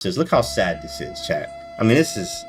Says, look how sad this is, chat. I mean, this is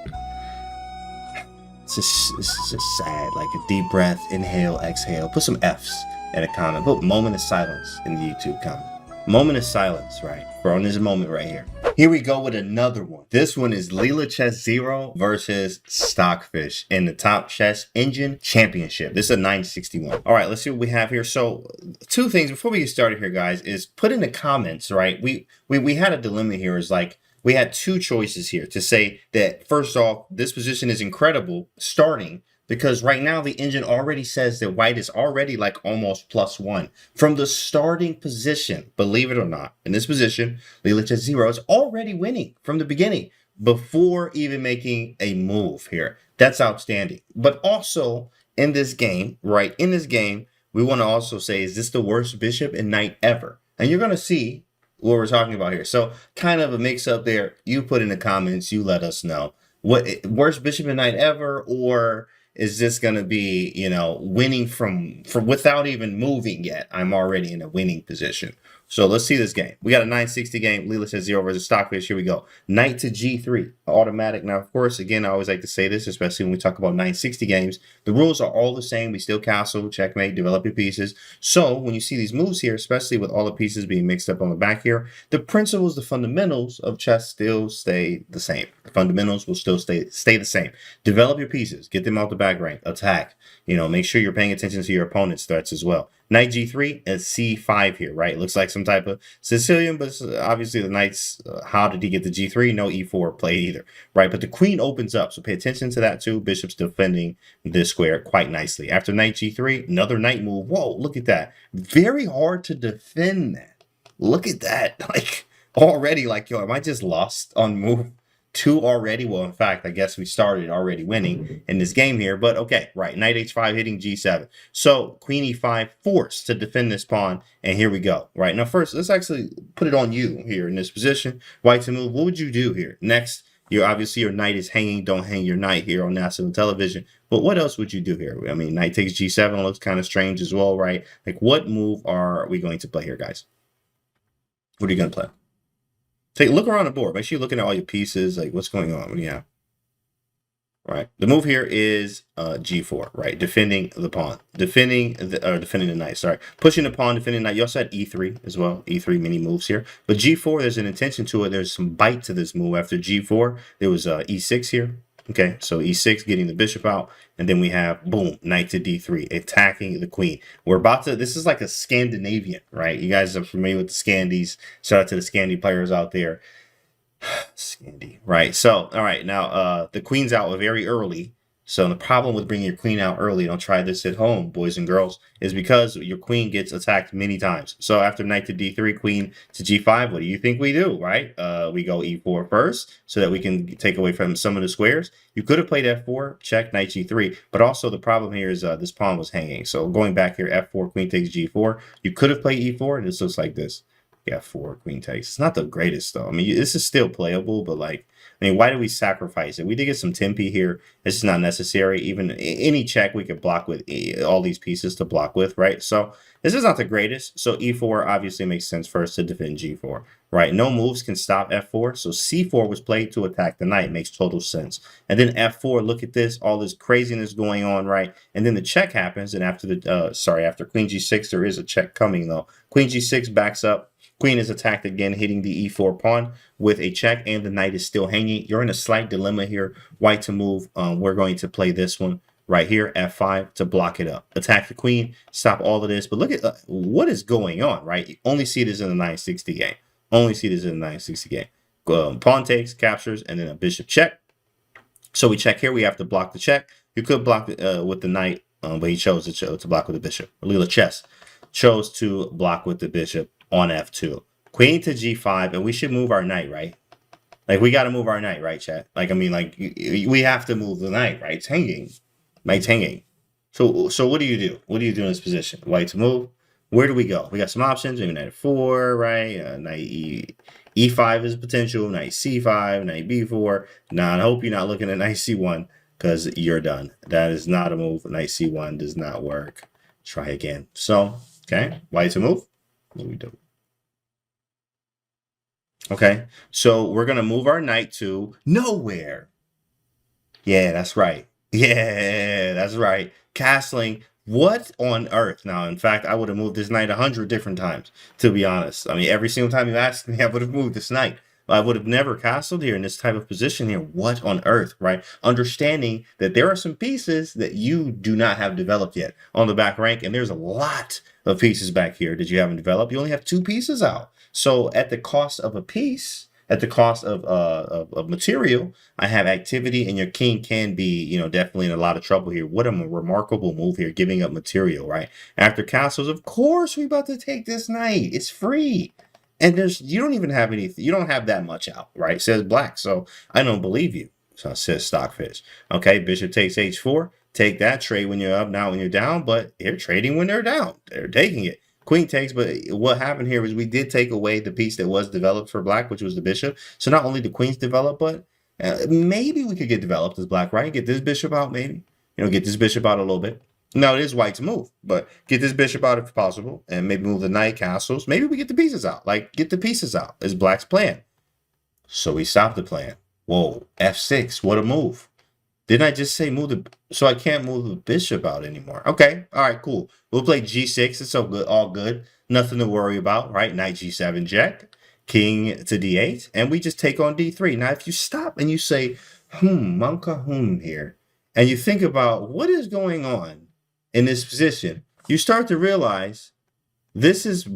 just sad. Like a deep breath, inhale, exhale. Put some F's in a comment. Put moment of silence in the YouTube comment. Moment of silence, right? We're on this moment right here. Here we go with another one. This one is Leela Chess.0 versus Stockfish in the Top Chess Engine Championship. This is a 961. All right, let's see what we have here. So two things before we get started here, guys, is put in the comments, right? We had a dilemma here. Is like, we had two choices here to say that, first off, this position is incredible starting, because right now the engine already says that white is already like almost +1 from the starting position. Believe it or not, in this position, Leela Chess.0 is already winning from the beginning before even making a move here. That's outstanding. But also in this game, right, in this game, we want to also say, is this the worst bishop and knight ever? And you're going to see what we're talking about here. So kind of a mix up there. You put in the comments, you let us know. What worst bishop and knight ever, or is this going to be, you know, winning from without even moving yet? I'm already in a winning position. So let's see this game. We got a 960 game, Leela Chess.0 versus Stockfish. Here we go. Knight to G3, automatic. Now, of course, again, I always like to say this, especially when we talk about 960 games. The rules are all the same. We still castle, checkmate, develop your pieces. So when you see these moves here, especially with all the pieces being mixed up on the back here, the principles, the fundamentals of chess still stay the same. The fundamentals will still stay the same. Develop your pieces, get them out the back rank, attack. You know, make sure you're paying attention to your opponent's threats as well. Knight G3 and C5 here, right? Looks like some type of Sicilian, but obviously the knight's, how did he get the G3? No E4 play either, right? But the queen opens up, so pay attention to that too. Bishop's defending this square quite nicely. After Knight G3, another knight move. Whoa, look at that. Very hard to defend that. Look at that. Like, already, like, yo, am I just lost on move 2 already? Well, in fact, I guess we started already winning in this game here, but okay, right. Knight H5 hitting G7. So Queen E5 forced to defend this pawn, and here we go. Right, now first, let's actually put it on you here in this position. White to move, what would you do here? Next, you're obviously, your knight is hanging. Don't hang your knight here on national television. But what else would you do here? I mean, knight takes G7 looks kind of strange as well, right? Like, what move are we going to play here, guys? What are you going to play? Take a look around the board. Make sure you're looking at all your pieces. Like, what's going on? Yeah. Right. The move here is G4, right? Defending the pawn. Defending the knight, sorry. Pushing the pawn, defending the knight. You also had E3 as well. E3 mini moves here. But G4, there's an intention to it. There's some bite to this move. After G4, there was E6 here. Okay, so E6 getting the bishop out, and then we have, boom, knight to D3, attacking the queen. We're about to, this is like a Scandinavian, right? You guys are familiar with the Scandies. Shout out to the Scandi players out there. Scandi, right? So, all right, now the queen's out very early. So the problem with bringing your queen out early, don't try this at home, boys and girls, is because your queen gets attacked many times. So after knight to D3, queen to G5, what do you think we do, right? We go E4 first so that we can take away from some of the squares. You could have played F4, check, knight G3, but also the problem here is this pawn was hanging. So going back here, F4, queen takes G4. You could have played E4, and this looks like this. F4, queen takes. It's not the greatest, though. I mean, this is still playable, but like, I mean, why do we sacrifice it? We did get some tempi here. This is not necessary. Even any check we could block with, all these pieces to block with, right? So this is not the greatest. So E4 obviously makes sense first to defend G4, right? No moves can stop F4. So C4 was played to attack the knight. Makes total sense. And then F4, look at this, all this craziness going on, right? And then the check happens. And after the, after Queen G6, there is a check coming though. Queen G6 backs up. Queen is attacked again, hitting the E4 pawn with a check, and the knight is still hanging. You're in a slight dilemma here. White to move. We're going to play this one right here, F5, to block it up. Attack the queen, stop all of this. But look at what is going on, right? You only see this in the 960 game. Only see this in the 960 game. Pawn takes, captures, and then a bishop check. So we check here. We have to block the check. You could block with the knight, but he chose to block with the bishop. Leela Chess chose to block with the bishop on F2. Queen to G5, and we should move our knight, right? Like, we got to move our knight, right, chat? Like, I mean, like, we have to move the knight, right? It's hanging. Knight's hanging. So what do you do? What do you do in this position? White to move. Where do we go? We got some options. Maybe knight F4, right? Knight E5 is potential. Knight C5, knight B4. Now, I hope you're not looking at knight C1 because you're done. That is not a move. Knight C1 does not work. Try again. So, okay, white to move. What do we do? Okay, so we're gonna move our knight to nowhere. Yeah, that's right. Yeah, that's right. Castling. What on earth? Now, in fact, I would have moved this knight 100 different times, to be honest. I mean, every single time you asked me, I would have moved this knight. I would have never castled here in this type of position here. What on earth, right? Understanding that there are some pieces that you do not have developed yet on the back rank, and there's a lot of pieces back here that you haven't developed. You only have 2 pieces out. So at the cost of a piece, at the cost of material, I have activity, and your king can be, definitely in a lot of trouble here. What a remarkable move here, giving up material, right? After castles, of course, we about to take this knight. It's free. And you don't even have anything. You don't have that much out, right? Says black. So I don't believe you. So it says Stockfish. Okay, bishop takes h4. Take that, trade when you're up, not when you're down. But they're trading when they're down. They're taking it. Queen takes, but what happened here is we did take away the piece that was developed for black, which was the bishop. So not only the queen's developed, but maybe we could get developed as black, right? Get this bishop out, maybe. Get this bishop out a little bit. Now, it is white's move, but get this bishop out if possible, and maybe move the knight castles. Maybe we get the pieces out. Like, get the pieces out is black's plan. So we stopped the plan. Whoa, f6, what a move. Didn't I just say move the... So I can't move the bishop out anymore. Okay, all right, cool. We'll play g6. It's so good, all good. Nothing to worry about, right? Knight g7 check. King to d8. And we just take on d3. Now, if you stop and you say, manka here, and you think about what is going on in this position, you start to realize this is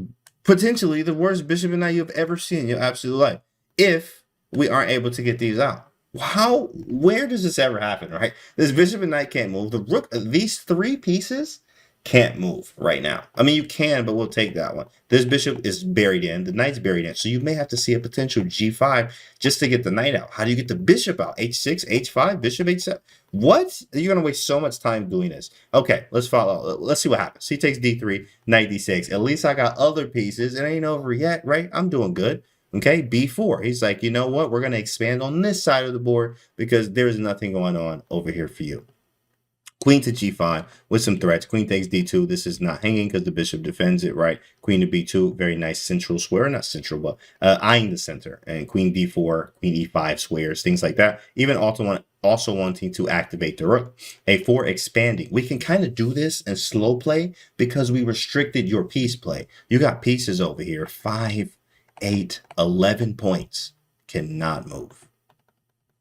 potentially the worst bishop and knight you've ever seen in your absolute life if we aren't able to get these out. Where does this ever happen, right? This bishop and knight can't move. The rook, these 3 pieces can't move right now. I mean, you can, but we'll take that one. This bishop is buried in. The knight's buried in. So you may have to see a potential g5 just to get the knight out. How do you get the bishop out? h6, h5, bishop h7. What? You're going to waste so much time doing this. Okay, let's follow. Let's see what happens. He takes d3, knight d6. At least I got other pieces. It ain't over yet, right? I'm doing good. Okay, b4. He's like, you know what? We're going to expand on this side of the board because there's nothing going on over here for you. Queen to g5 with some threats. Queen takes d2. This is not hanging because the bishop defends it, right? Queen to b2. Very nice central square. Not central, but eyeing the center. And queen d4, queen e5 squares, things like that. Even also wanting to activate the rook. a4 expanding. We can kind of do this in slow play because we restricted your piece play. You got pieces over here. 5, 8, 11 points. Cannot move.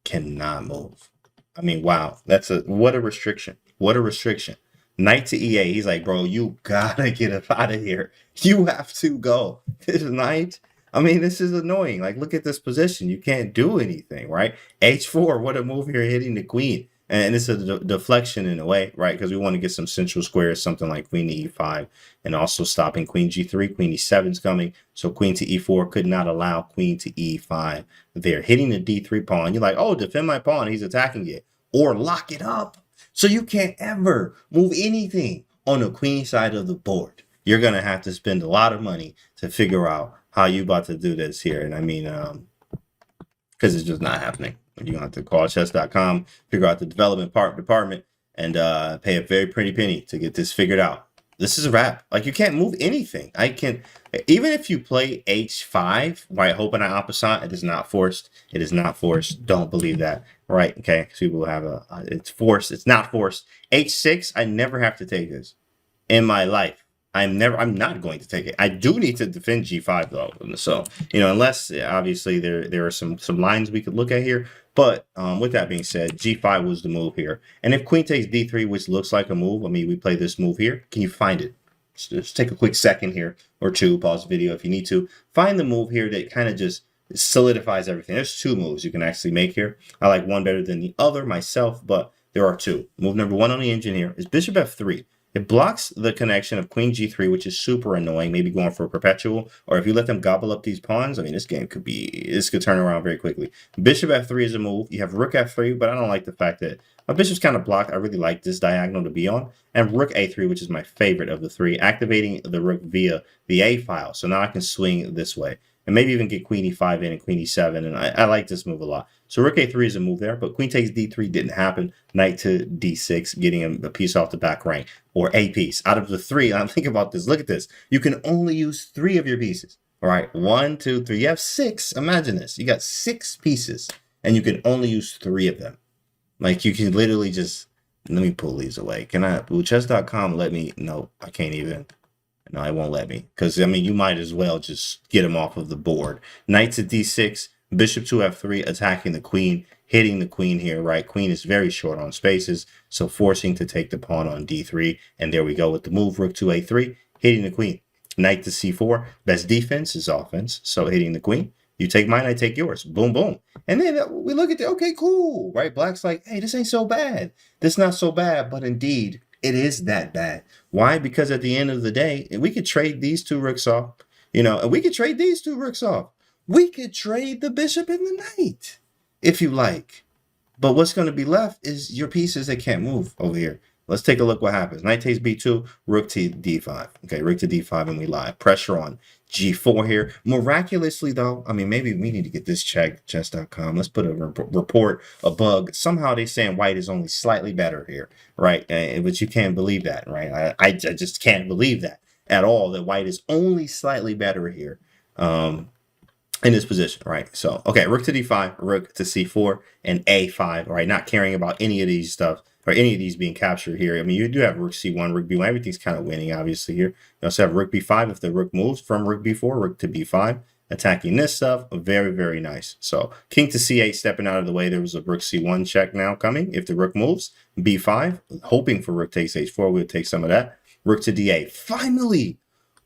Cannot move. I mean, wow. What a restriction. What a restriction. Knight to e8. He's like, bro, you gotta get up out of here. You have to go. This knight. I mean, this is annoying. Like, look at this position. You can't do anything, right? h4. What a move here, hitting the queen. And it's a deflection in a way, right? Because we want to get some central squares, something like queen to e5, and also stopping queen g3. Queen e7 is coming. So queen to e4 could not allow queen to e5 there. Hitting the d3 pawn. You're like, oh, defend my pawn. He's attacking it. Or lock it up. So you can't ever move anything on the queen side of the board. You're going to have to spend a lot of money to figure out how you about to do this here. And I mean, because it's just not happening. You're going to have to call Chess.com, figure out the development department, and pay a very pretty penny to get this figured out. This is a wrap. Like, you can't move anything. Even if you play h5, right, hoping I opposite, it is not forced. It is not forced. Don't believe that, right? Okay, because people have it's forced. It's not forced. h6, I never have to take this in my life. I'm not going to take it. I do need to defend g5 though. So, unless obviously there are some lines we could look at here. But with that being said, g5 was the move here. And if queen takes d3, which looks like a move, I mean, we play this move here. Can you find it? Just take a quick second here or two, pause the video if you need to. Find the move here that kind of just solidifies everything. There's 2 moves you can actually make here. I like one better than the other myself, but there are 2. Move number 1 on the engine here is bishop f3. It blocks the connection of queen g3, which is super annoying, maybe going for a perpetual, or if you let them gobble up these pawns, I mean, this could turn around very quickly. Bishop f3 is a move. You have rook f3, but I don't like the fact that my bishop's kind of blocked. I really like this diagonal to be on. And rook a3, which is my favorite of the 3, activating the rook via the a file. So now I can swing this way. And maybe even get queen e5 in and queen e7. And I like this move a lot. So rook a3 is a move there, but queen takes d3 didn't happen. Knight to d6, getting a piece off the back rank, or a piece. Out of the 3, I'm thinking about this. Look at this. You can only use 3 of your pieces, All right, 1, 2, 3. You have 6. Imagine this. You got 6 pieces, and you can only use 3 of them. Like, you can literally just, let me pull these away. Can I, will Chess.com let me? No, I can't even. No, it won't let me. Because, I mean, you might as well just get them off of the board. Knight to d6, bishop to f3, attacking the queen, hitting the queen here, right? Queen is very short on spaces, so forcing to take the pawn on d3. And there we go with the move, rook to a3, hitting the queen. Knight to c4, best defense is offense, so hitting the queen. You take mine, I take yours. Boom, boom. And then we look at the, okay, cool, right? Black's like, hey, this ain't so bad. This not so bad, but indeed, it is that bad. Why? Because at the end of the day, we could trade these 2 rooks off, and we could trade these 2 rooks off. We could trade the bishop and the knight, if you like. But what's going to be left is your pieces that can't move over here. Let's take a look what happens. Knight takes b2, rook to d5. Okay, rook to d5, and we lie. Pressure on g4 here. Miraculously, though, I mean, maybe we need to get this checked, Chess.com. Let's put a report, a bug. Somehow they're saying white is only slightly better here, right? But you can't believe that, right? I just can't believe that at all, that white is only slightly better here. In this position, right? So, okay, rook to d5, rook to c4, and a5, right? Not caring about any of these stuff or any of these being captured here. I mean, you do have rook c1, rook b1. Everything's kind of winning, obviously, here. You also have rook b5 if the rook moves from rook b4, rook to b5, attacking this stuff. Very, very nice. So, king to c8, stepping out of the way. There was a rook c1 check now coming. If the rook moves, b5, hoping for rook takes h4. We'll take some of that. Rook to d8. Finally!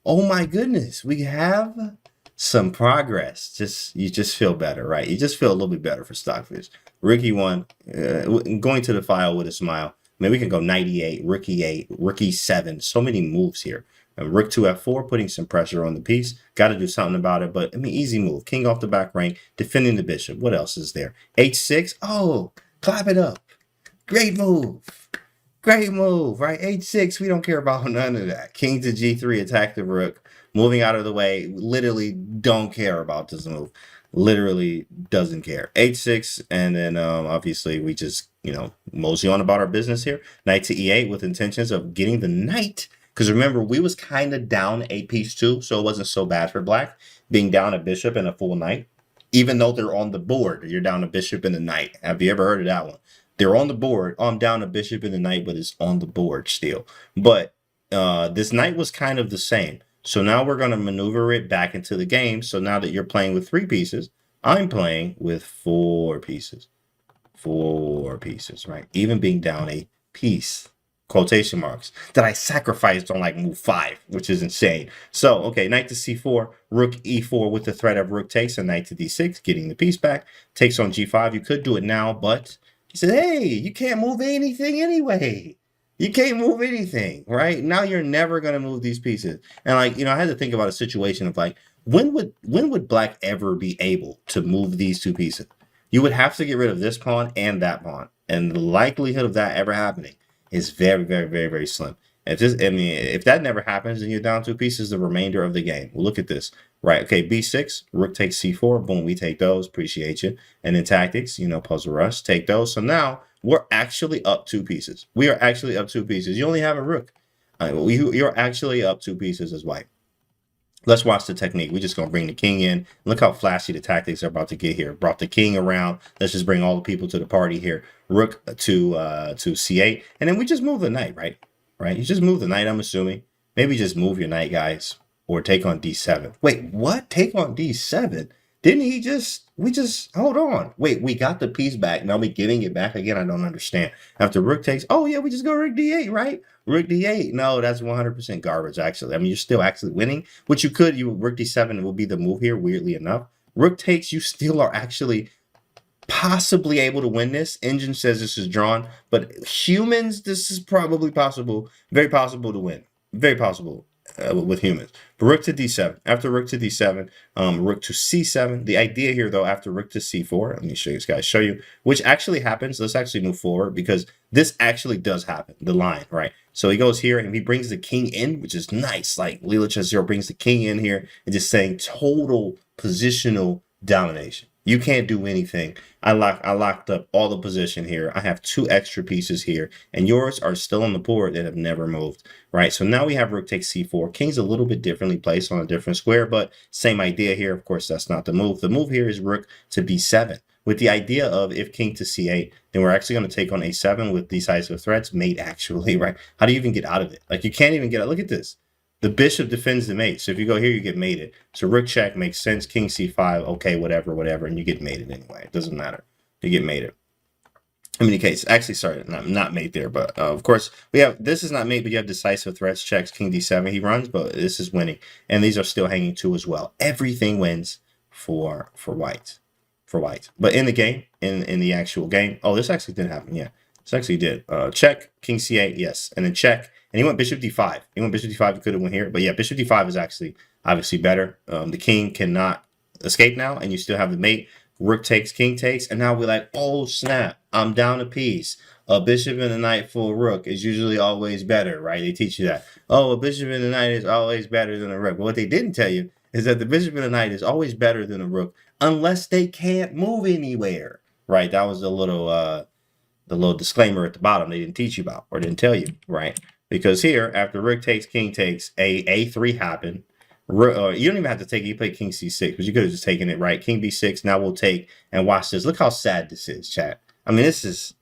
Oh my goodness, we have some progress. You just feel better, right? You just feel a little bit better for Stockfish. Rook e1, going to the file with a smile. I mean, we can go knight e8, rook e8, rook e7. So many moves here. And rook to f4, putting some pressure on the piece. Got to do something about it, but I mean, easy move. King off the back rank, defending the bishop. What else is there? h6. Oh, clap it up. Great move. Great move, right? h6. We don't care about none of that. King to g3, attack the rook. Moving out of the way, literally don't care about this move. Literally doesn't care. h6, and then obviously we just, mosey on about our business here. Knight to e8 with intentions of getting the knight. Because remember, we was kind of down a piece too, so it wasn't so bad for black being down a bishop and a full knight. Even though they're on the board, you're down a bishop and a knight. Have you ever heard of that one? They're on the board. Oh, I'm down a bishop and a knight, but it's on the board still. But this knight was kind of the same. So now we're going to maneuver it back into the game. So now that you're playing with 3 pieces, I'm playing with 4 pieces. 4 pieces, right? Even being down a piece, quotation marks, that I sacrificed on like move 5, which is insane. So, okay, knight to c4, rook e4 with the threat of rook takes, and knight to d6, getting the piece back. Takes on g5. You could do it now, but he said, hey, you can't move anything anyway. You can't move anything, right? Now you're never going to move these pieces. And like, I had to think about a situation of like, when would black ever be able to move these 2 pieces? You would have to get rid of this pawn and that pawn. And the likelihood of that ever happening is very, very, very, very slim. If that never happens, then you're down 2 pieces the remainder of the game. Well, look at this, right? Okay, b6, rook takes c4, boom, we take those, appreciate you. And in tactics, puzzle rush, take those. So now we're actually up 2 pieces. We are actually up 2 pieces. You only have a rook. You're actually up 2 pieces as white. Let's watch the technique. We're just going to bring the king in. Look how flashy the tactics are about to get here. Brought the king around. Let's just bring all the people to the party here. Rook to c8. And then we just move the knight, right? Right? You just move the knight, I'm assuming. Maybe just move your knight, guys. Or take on d7. Wait, what? Take on d7? Didn't we just, hold on. Wait, we got the piece back. Now we getting it back again? I don't understand. After rook takes, oh yeah, we just go rook d8, right? Rook d8. No, that's 100% garbage, actually. I mean, you're still actually winning, which rook d7 will be the move here, weirdly enough. Rook takes, you still are actually possibly able to win this. Engine says this is drawn, but humans, this is probably possible, very possible to win. Very possible. With humans. But rook to d7. After rook to d7, rook to c7. The idea here, though, after rook to c4, let me show you guys, which actually happens. Let's actually move forward because this actually does happen, the line, right? So he goes here and he brings the king in, which is nice. Like Leela Chess.0 brings the king in here and just saying total positional domination. You can't do anything. I locked up all the position here. I have 2 extra pieces here, and yours are still on the board that have never moved, right? So now we have rook takes c4. King's a little bit differently placed on a different square, but same idea here. Of course, that's not the move. The move here is rook to b7, with the idea of if king to c8, then we're actually going to take on a7 with decisive threats, mate actually, right? How do you even get out of it? Like, you can't even get out. Look at this. The bishop defends the mate. So if you go here, you get mated. So rook check makes sense. King c5, okay, whatever, and you get mated anyway. It doesn't matter. You get mated. In any case, actually, sorry, not mate there, but of course, we have, this is not mate, but you have decisive threats, checks, king d7, he runs, but this is winning. And these are still hanging too as well. Everything wins for white. But in the game, in the actual game, oh, this actually didn't happen, yeah. This actually did. Check, king c8, yes, and then check. And he went bishop d5. He could have went here. But yeah, bishop d5 is actually obviously better. The king cannot escape now, and you still have the mate. Rook takes, king takes, and now we're like, oh snap, I'm down a piece. A bishop and a knight for a rook is usually always better, right? They teach you that. Oh, a bishop and a knight is always better than a rook. But what they didn't tell you is that the bishop and a knight is always better than a rook unless they can't move anywhere, right? That was the little disclaimer at the bottom they didn't teach you about or didn't tell you, right? Because here, after rook takes, king takes, a3 happened. You don't even have to take it. You play king c6, but you could have just taken it, right? King b6, now we'll take, and watch this. Look how sad this is, chat. I mean, this is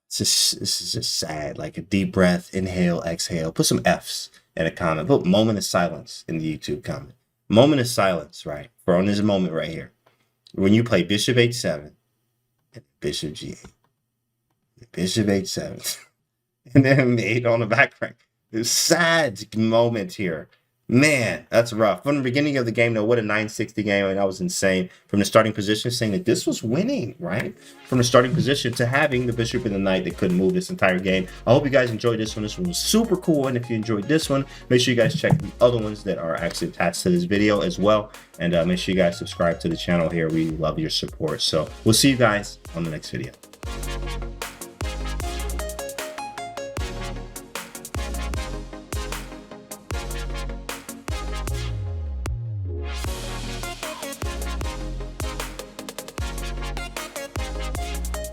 just sad. Like a deep breath, inhale, exhale. Put some Fs in a comment. Put moment of silence in the YouTube comment. Moment of silence, right? For on this moment right here. When you play bishop h7, and bishop g8, bishop h7. And then mate on the back rank. It's sad moment here. Man, that's rough. From the beginning of the game, though, what a 960 game. And that was insane. From the starting position, saying that this was winning, right? From the starting position to having the bishop and the knight that couldn't move this entire game. I hope you guys enjoyed this one. This one was super cool. And if you enjoyed this one, make sure you guys check the other ones that are actually attached to this video as well. And make sure you guys subscribe to the channel here. We love your support. So we'll see you guys on the next video.